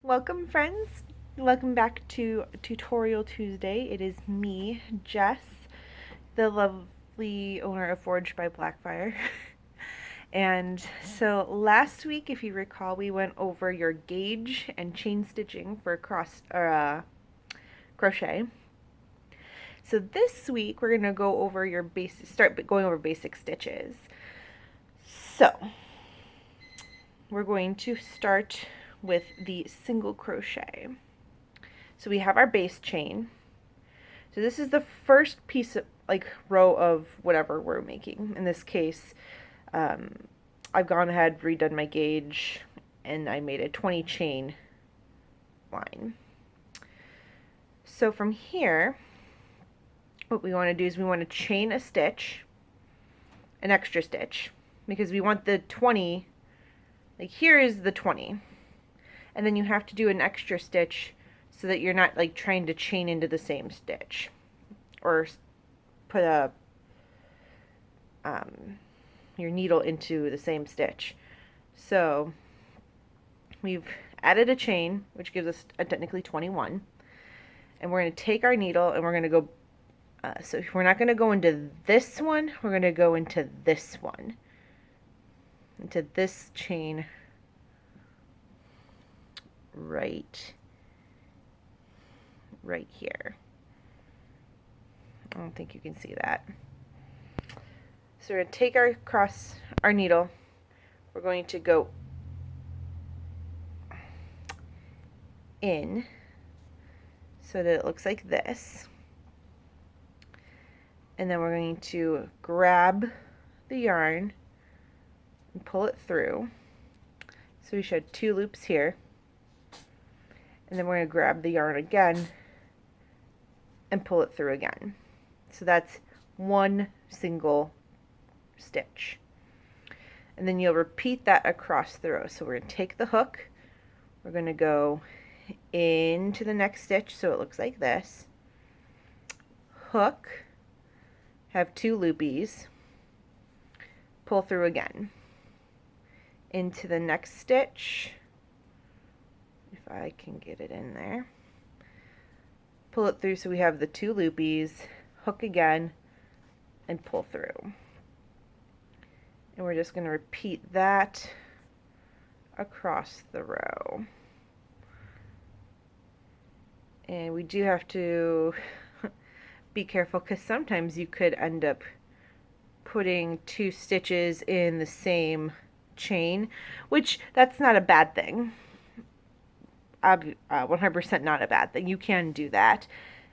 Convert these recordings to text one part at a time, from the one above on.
Welcome friends, welcome back to Tutorial Tuesday. It is me, Jess, the lovely owner of Forged by Blackfire. And so last week, if you recall, we went over your gauge and chain stitching for crochet. So this week we're going to go over your start going over basic stitches. So we're going to start with the single crochet. So we have our base chain. So this is the first piece of row of whatever we're making. In this case, I've gone ahead, redone my gauge, and I made a 20 chain line. So from here, what we want to do is we want to chain a stitch, an extra stitch, because we want the 20, like here is the 20. And then you have to do an extra stitch so that you're not like trying to chain into the same stitch or put your needle into the same stitch. So we've added a chain, which gives us technically 21, and we're going to take our needle and we're going to go so we're not going to go into this one, we're going to go into this one, into this chain right here. I don't think you can see that. So we're going to take our needle, we're going to go in so that it looks like this, and then we're going to grab the yarn and pull it through. So we should have 2 loops here. And then we're going to grab the yarn again and pull it through again. So that's one single stitch. And then you'll repeat that across the row. So we're going to take the hook, we're going to go into the next stitch so it looks like this. Hook, have 2 loopies, pull through again. Into the next stitch, if I can get it in there, pull it through so we have the 2 loopies, hook again, and pull through. And we're just going to repeat that across the row. And we do have to be careful because sometimes you could end up putting 2 stitches in the same chain, which that's not a bad thing. 100% not a bad thing. You can do that,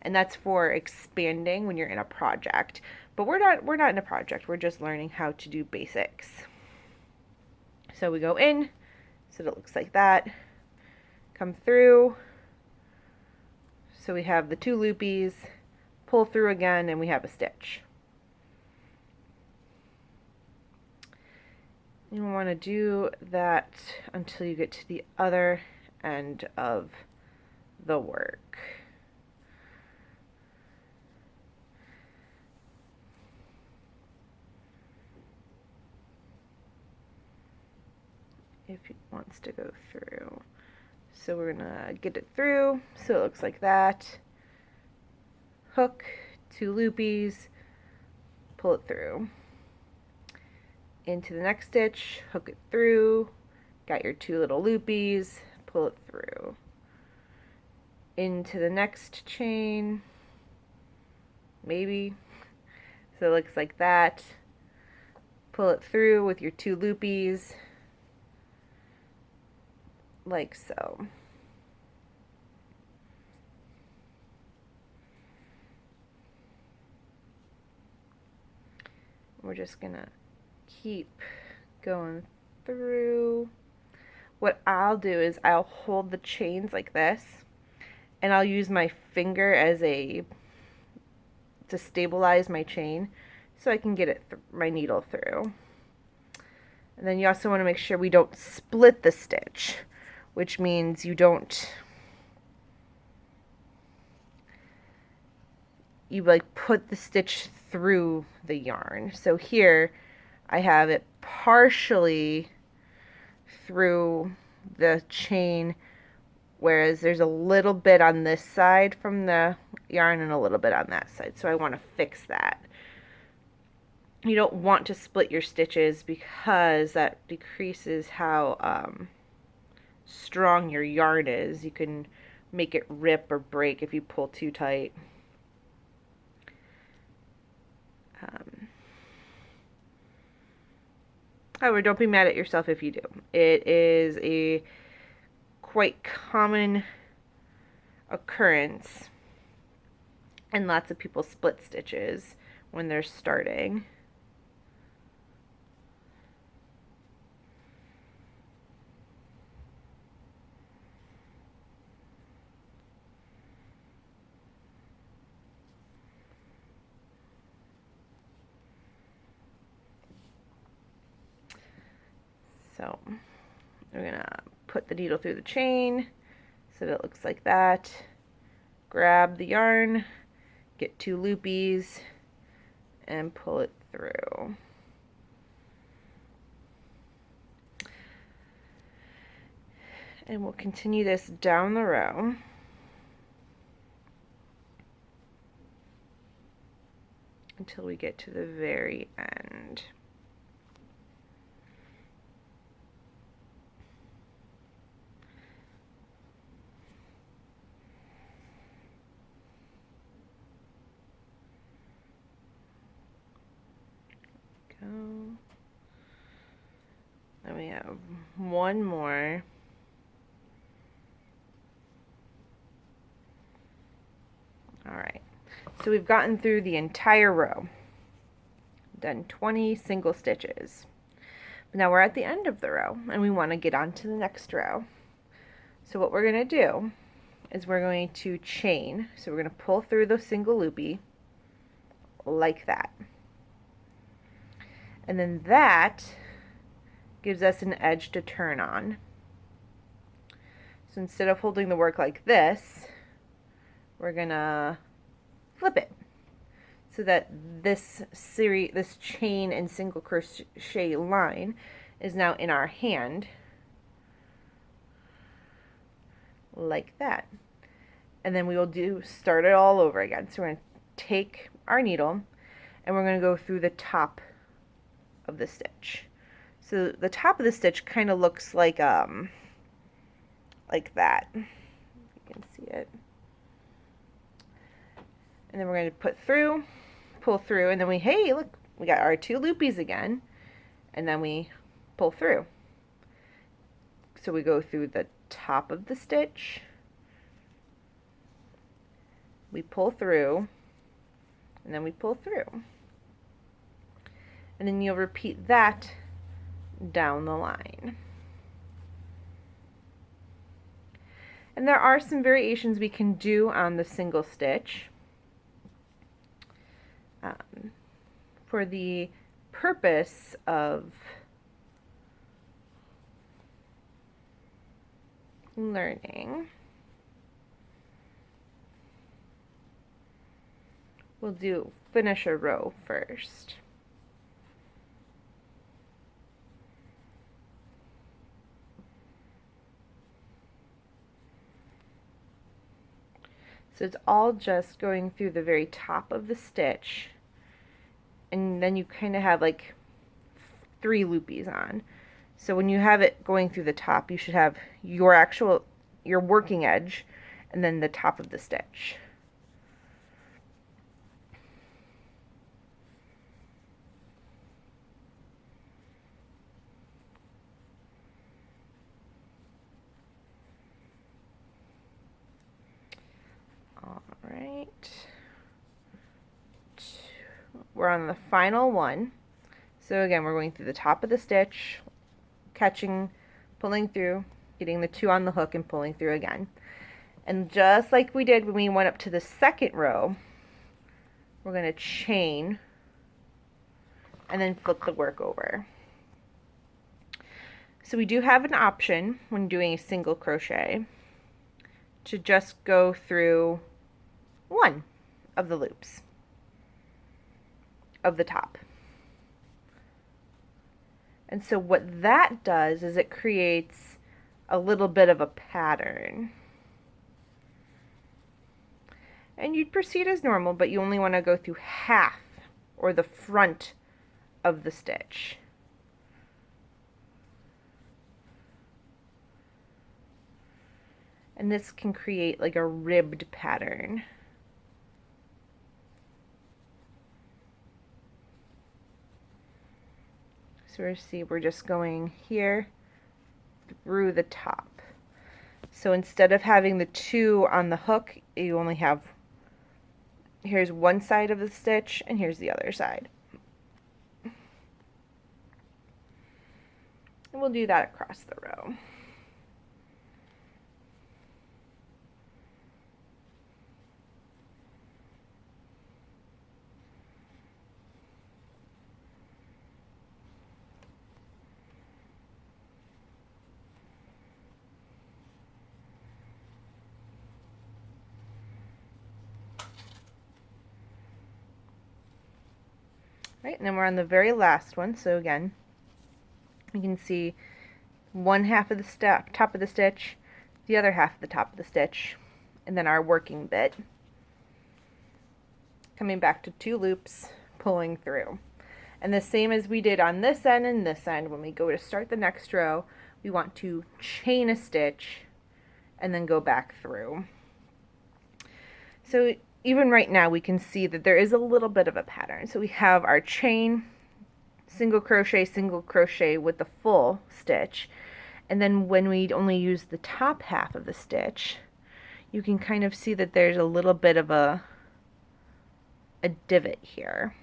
and that's for expanding when you're in a project. But we're not in a project. We're just learning how to do basics. So we go in, so it looks like that. Come through. So we have the 2 loopies, pull through again, and we have a stitch. You want to do that until you get to the other end of the work. If it wants to go through. So we're gonna get it through so it looks like that. Hook, 2 loopies, pull it through. Into the next stitch, hook it through, got your 2 little loopies, pull it through. Into the next chain, maybe, so it looks like that. Pull it through with your 2 loopies, like so. We're just gonna keep going through. What I'll do is I'll hold the chains like this, and I'll use my finger as to stabilize my chain so I can get my needle through. And then you also want to make sure we don't split the stitch, which means you like put the stitch through the yarn. So here I have it partially through the chain whereas there's a little bit on this side from the yarn and a little bit on that side, so I want to fix that. You don't want to split your stitches because that decreases how strong your yarn is. You can make it rip or break if you pull too tight. However, don't be mad at yourself if you do. It is a quite common occurrence, and lots of people split stitches when they're starting. So we're going to put the needle through the chain so that it looks like that. Grab the yarn, get 2 loopies, and pull it through. And we'll continue this down the row. Until we get to the very end. Then we have one more. Alright, so we've gotten through the entire row, done 20 single stitches. But now we're at the end of the row and we want to get on to the next row. So what we're going to do is we're going to chain. So we're going to pull through the single loopy like that. And then that gives us an edge to turn on. So instead of holding the work like this, we're gonna flip it so that this chain and single crochet line is now in our hand like that. And then we will start it all over again. So we're going to take our needle and we're going to go through the top of the stitch. So the top of the stitch kind of looks like that. You can see it. And then we're going to pull through, and then hey, look, we got our 2 loopies again, and then we pull through. So we go through the top of the stitch, we pull through, and then we pull through. And then you'll repeat that down the line. And there are some variations we can do on the single stitch. For the purpose of learning, we'll finish a row first. So it's all just going through the very top of the stitch, and then you kind of have like 3 loopies on. So when you have it going through the top, you should have your working edge and then the top of the stitch. Alright, we're on the final one. So again, we're going through the top of the stitch, catching, pulling through, getting the 2 on the hook and pulling through again. And just like we did when we went up to the second row, we're going to chain and then flip the work over. So we do have an option when doing a single crochet to just go through one of the loops of the top. And so what that does is it creates a little bit of a pattern. And you'd proceed as normal, but you only want to go through half or the front of the stitch. And this can create like a ribbed pattern. So we're just going here through the top. So instead of having the two on the hook, you only have, here's one side of the stitch and here's the other side. And we'll do that across the row. Right, and then we're on the very last one. So again, you can see one half of the top of the stitch, the other half of the top of the stitch, and then our working bit. Coming back to 2 loops, pulling through. And the same as we did on this end and this end, when we go to start the next row, we want to chain a stitch and then go back through. So even right now we can see that there is a little bit of a pattern. So we have our chain, single crochet with the full stitch, and then when we only use the top half of the stitch, you can kind of see that there's a little bit of a divot here.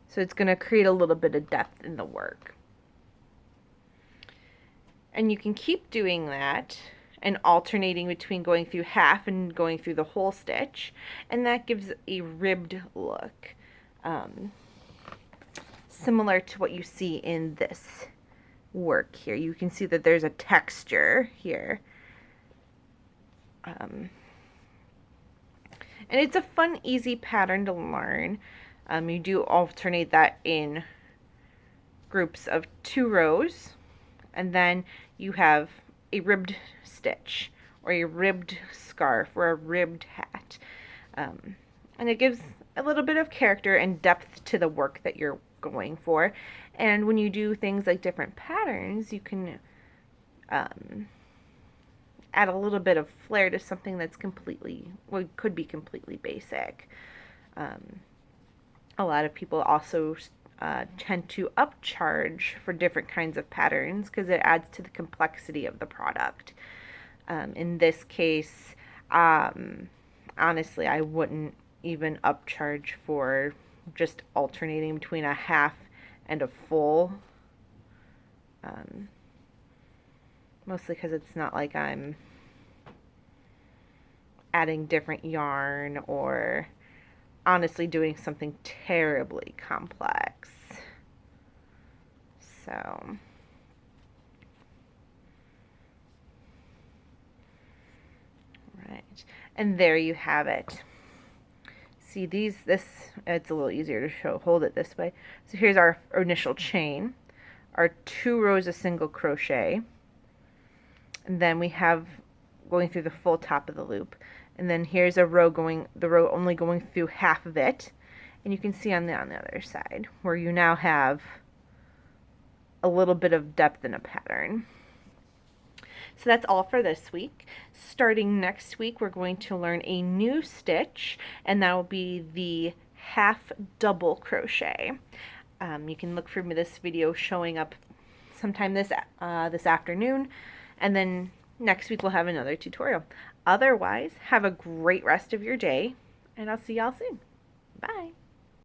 So it's going to create a little bit of depth in the work. And you can keep doing that and alternating between going through half and going through the whole stitch, and that gives a ribbed look, similar to what you see in this work here. You can see that there's a texture here, and it's a fun, easy pattern to learn. You do alternate that in groups of 2 rows, and then you have a ribbed stitch or a ribbed scarf or a ribbed hat, and it gives a little bit of character and depth to the work that you're going for. And when you do things like different patterns, you can add a little bit of flair to something that's completely, well, could be completely basic. A lot of people also tend to upcharge for different kinds of patterns because it adds to the complexity of the product. In this case, honestly, I wouldn't even upcharge for just alternating between a half and a full. Mostly because it's not like I'm adding different yarn or honestly doing something terribly complex. So right, and there you have it. See it's a little easier to hold it this way. So here's our initial chain, our 2 rows of single crochet, and then we have going through the full top of the loop. And then here's a row the row only going through half of it. And you can see on the other side where you now have a little bit of depth in a pattern. So that's all for this week. Starting next week, we're going to learn a new stitch, and that will be the half double crochet. You can look for this video showing up sometime this afternoon, and then next week we'll have another tutorial. Otherwise, have a great rest of your day, and I'll see y'all soon. Bye.